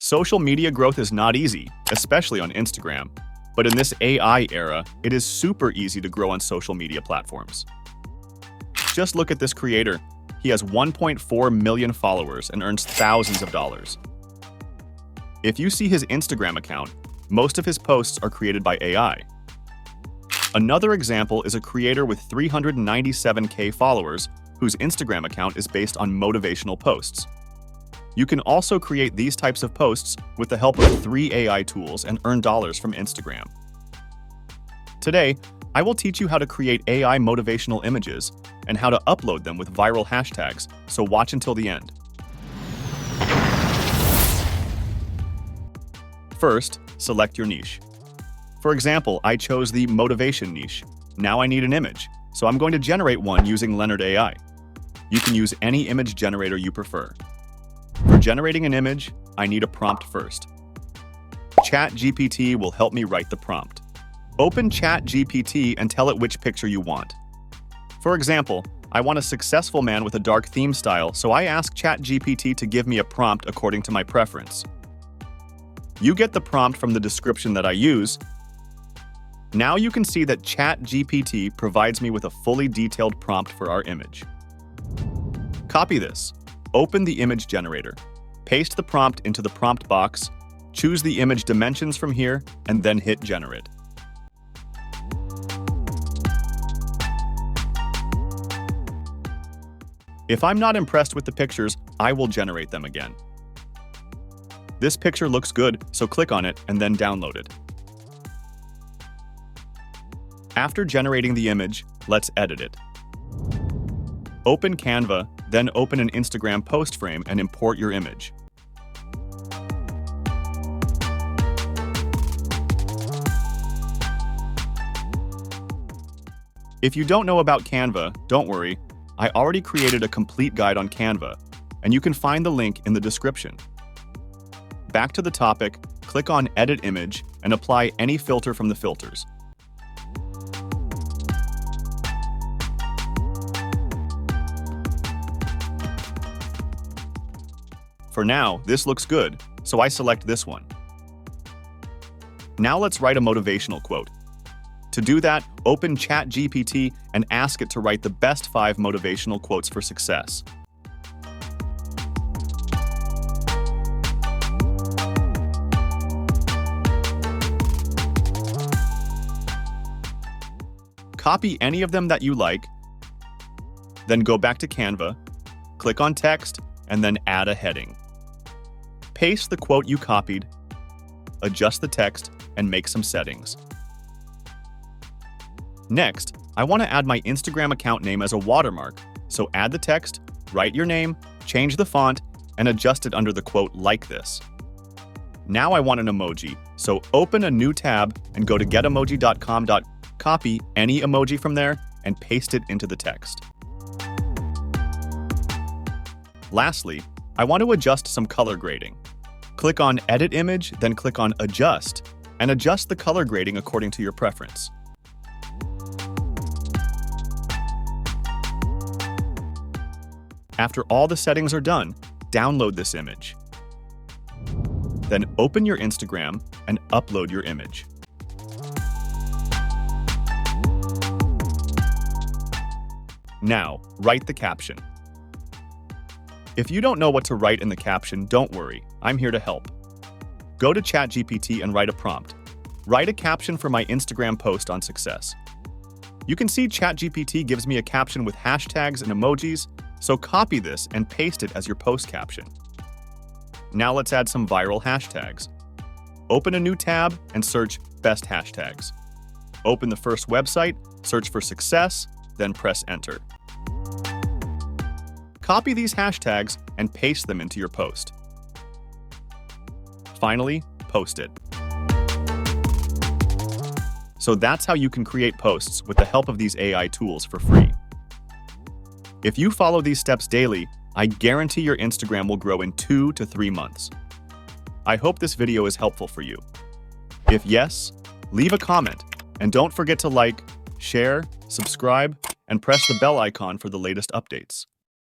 Social media growth is not easy, especially on Instagram. But in this AI era, it is super easy to grow on social media platforms. Just look at this creator. He has 1.4 million followers and earns thousands of dollars. If you see his Instagram account, most of his posts are created by AI. Another example is a creator with 397K followers whose Instagram account is based on motivational posts. You can also create these types of posts with the help of 3 AI tools and earn dollars from Instagram. Today, I will teach you how to create AI motivational images and how to upload them with viral hashtags, so watch until the end. First, select your niche. For example, I chose the motivation niche. Now I need an image, so I'm going to generate one using Leonard AI. You can use any image generator you prefer. For generating an image, I need a prompt first. ChatGPT will help me write the prompt. Open ChatGPT and tell it which picture you want. For example, I want a successful man with a dark theme style, so I ask ChatGPT to give me a prompt according to my preference. You get the prompt from the description that I use. Now you can see that ChatGPT provides me with a fully detailed prompt for our image. Copy this. Open the image generator. Paste the prompt into the prompt box, choose the image dimensions from here, and then hit Generate. If I'm not impressed with the pictures, I will generate them again. This picture looks good, so click on it and then download it. After generating the image, let's edit it. Open Canva, then open an Instagram post frame and import your image. If you don't know about Canva, don't worry. I already created a complete guide on Canva, and you can find the link in the description. Back to the topic, click on Edit Image and apply any filter from the filters. For now, this looks good, so I select this one. Now let's write a motivational quote. To do that, open ChatGPT and ask it to write the best 5 motivational quotes for success. Copy any of them that you like, then go back to Canva, click on Text, and then add a heading. Paste the quote you copied, adjust the text, and make some settings. Next, I want to add my Instagram account name as a watermark, so add the text, write your name, change the font, and adjust it under the quote like this. Now I want an emoji, so open a new tab and go to getomoji.com. Copy any emoji from there and paste it into the text. Lastly, I want to adjust some color grading. Click on Edit Image, then click on Adjust, and adjust the color grading according to your preference. After all the settings are done, download this image. Then open your Instagram and upload your image. Now, write the caption. If you don't know what to write in the caption, don't worry, I'm here to help. Go to ChatGPT and write a prompt. Write a caption for my Instagram post on success. You can see ChatGPT gives me a caption with hashtags and emojis, so copy this and paste it as your post caption. Now let's add some viral hashtags. Open a new tab and search Best Hashtags. Open the first website, search for success, then press Enter. Copy these hashtags and paste them into your post. Finally, post it. So that's how you can create posts with the help of these AI tools for free. If you follow these steps daily, I guarantee your Instagram will grow in 2 to 3 months. I hope this video is helpful for you. If yes, leave a comment, and don't forget to like, share, subscribe, and press the bell icon for the latest updates.